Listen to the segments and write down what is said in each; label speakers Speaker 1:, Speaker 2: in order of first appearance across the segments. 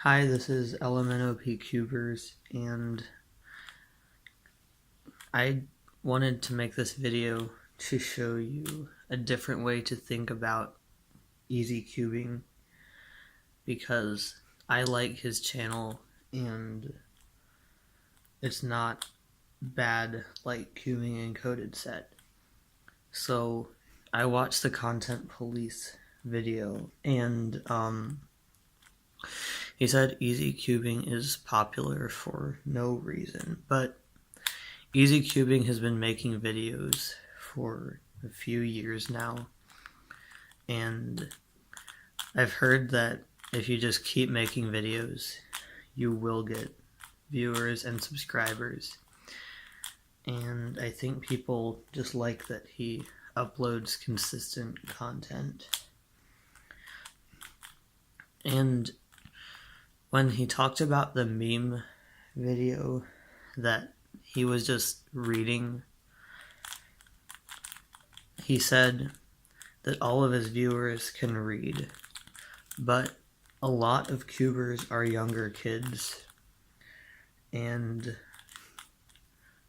Speaker 1: Hi, this is EZCubers, and I wanted to make this video to show you a different way to think about EZCubing because I like his channel and it's not bad like cubing Encoded said. So I watched the Content Police video and he said EZCubing is popular for no reason, but EZCubing has been making videos for a few years now, and I've heard that if you just keep making videos, you will get viewers and subscribers. And I think people just like that he uploads consistent content. And when he talked about the meme video that he was just reading, he said that all of his viewers can read, but a lot of cubers are younger kids, and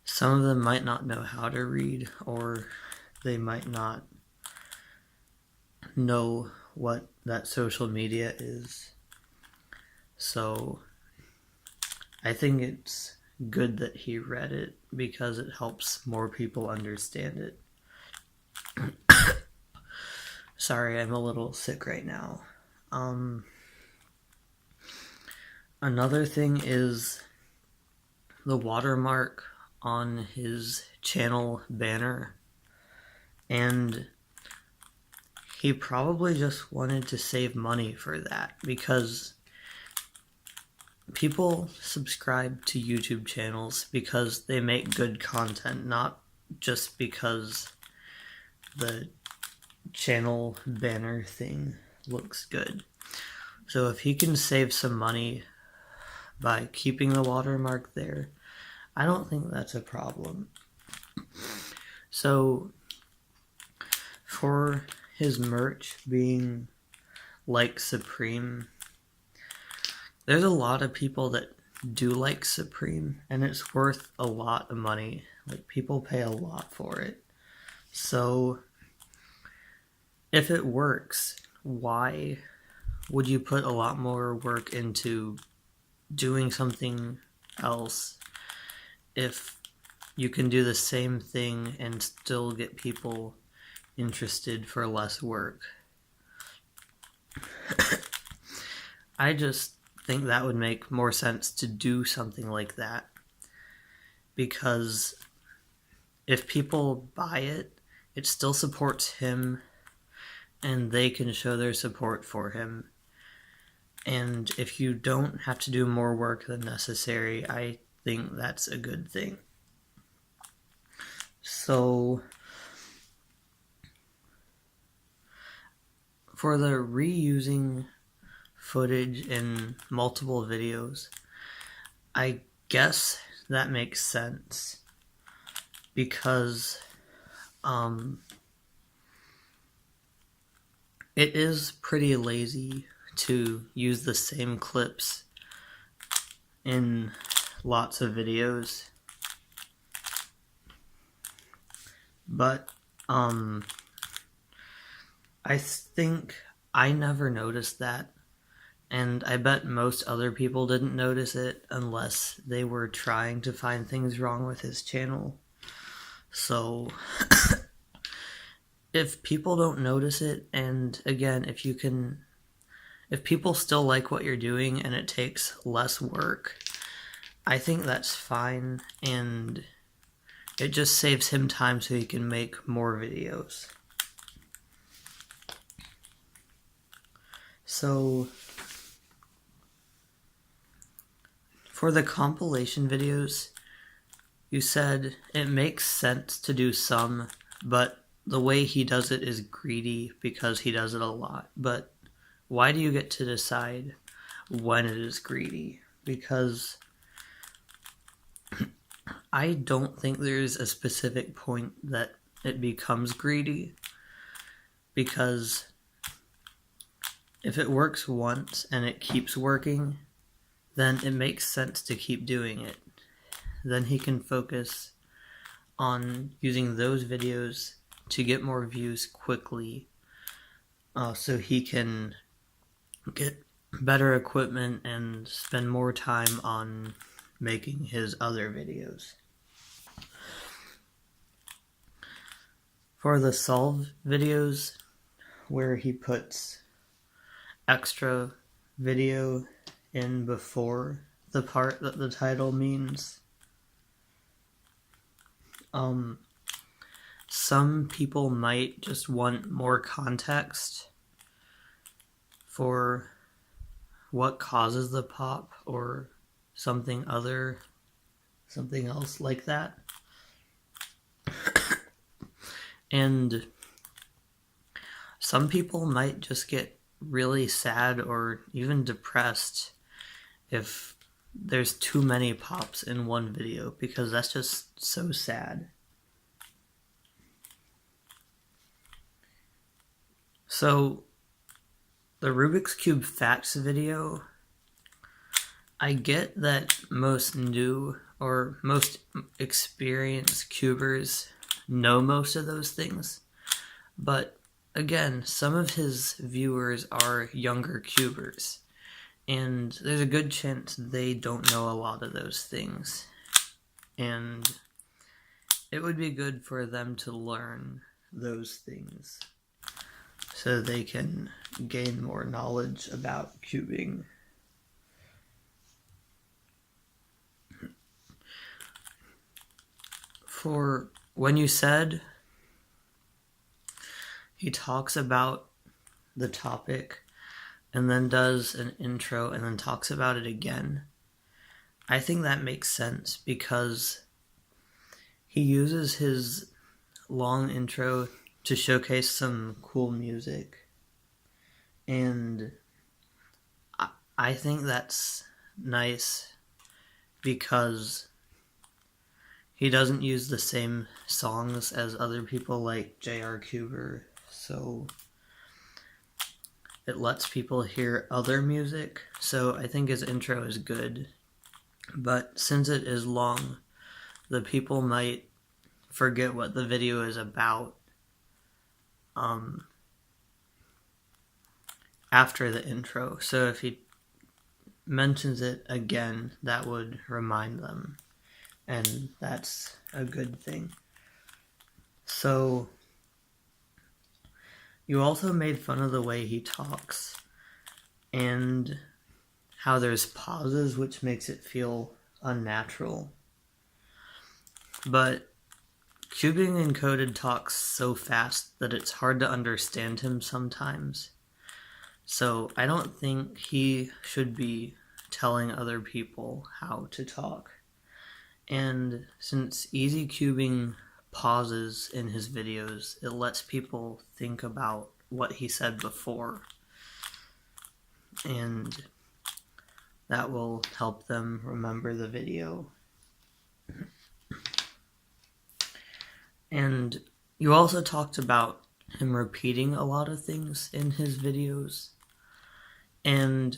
Speaker 1: some of them might not know how to read, or they might not know what that social media is. So I think it's good that he read it because it helps more people understand it. Sorry, I'm a little sick right now. Another thing is the watermark on his channel banner, and he probably just wanted to save money for that because people subscribe to YouTube channels because they make good content, not just because the channel banner thing looks good. So if he can save some money by keeping the watermark there, I don't think that's a problem. So for his merch being like Supreme, there's a lot of people that do like Supreme, and it's worth a lot of money. Like, people pay a lot for it. So if it works, why would you put a lot more work into doing something else if you can do the same thing and still get people interested for less work? I just think that would make more sense to do something like that, because if people buy it, it still supports him and they can show their support for him. And if you don't have to do more work than necessary, I think that's a good thing. So for the reusing footage in multiple videos, I guess that makes sense because it is pretty lazy to use the same clips in lots of videos, but I think I never noticed that, and I bet most other people didn't notice it unless they were trying to find things wrong with his channel. So if people don't notice it, and again, if people still like what you're doing and it takes less work, I think that's fine, and it just saves him time so he can make more videos. So for the compilation videos, you said it makes sense to do some, but the way he does it is greedy because he does it a lot. But why do you get to decide when it is greedy? Because I don't think there's a specific point that it becomes greedy, because if it works once and it keeps working, then it makes sense to keep doing it. Then he can focus on using those videos to get more views quickly, so he can get better equipment and spend more time on making his other videos. For the solve videos, where he puts extra video in before the part that the title means, some people might just want more context for what causes the pop or something else like that. And some people might just get really sad or even depressed if there's too many pops in one video, because that's just so sad. So the Rubik's Cube facts video, I get that most new or most experienced cubers know most of those things, but again, some of his viewers are younger cubers, and there's a good chance they don't know a lot of those things, and it would be good for them to learn those things so they can gain more knowledge about cubing. For When You Said, he talks about the topic and then does an intro and then talks about it again. I think that makes sense because he uses his long intro to showcase some cool music, and I think that's nice because he doesn't use the same songs as other people like EZCuber, so it lets people hear other music. So I think his intro is good, but since it is long, the people might forget what the video is about after the intro. So if he mentions it again, that would remind them, and that's a good thing. So you also made fun of the way he talks and how there's pauses, which makes it feel unnatural. But Cubing Encoded talks so fast that it's hard to understand him sometimes. So I don't think he should be telling other people how to talk. And since EZCubing pauses in his videos, it lets people think about what he said before, and that will help them remember the video. And you also talked about him repeating a lot of things in his videos, and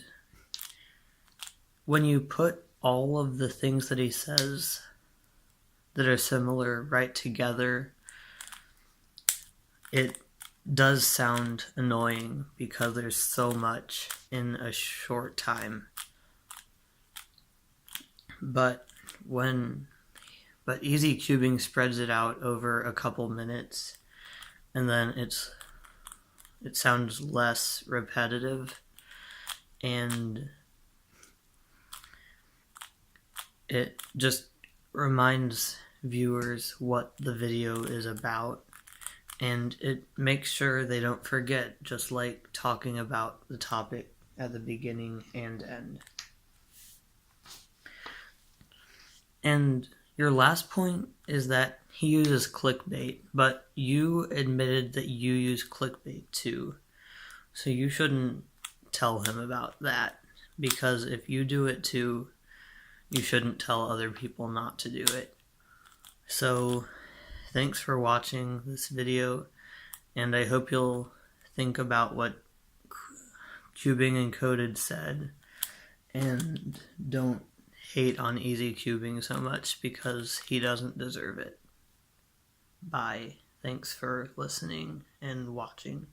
Speaker 1: when you put all of the things that he says that are similar right together, it does sound annoying because there's so much in a short time. But EZCubing spreads it out over a couple minutes, and then it sounds less repetitive, and it just reminds viewers what the video is about, and it makes sure they don't forget, just like talking about the topic at the beginning and end. And your last point is that he uses clickbait, but you admitted that you use clickbait too, so you shouldn't tell him about that, because if you do it too, you shouldn't tell other people not to do it. So thanks for watching this video, and I hope you'll think about what Cubing Encoded said And don't hate on EZCubing so much because he doesn't deserve it. Bye. Thanks for listening and watching.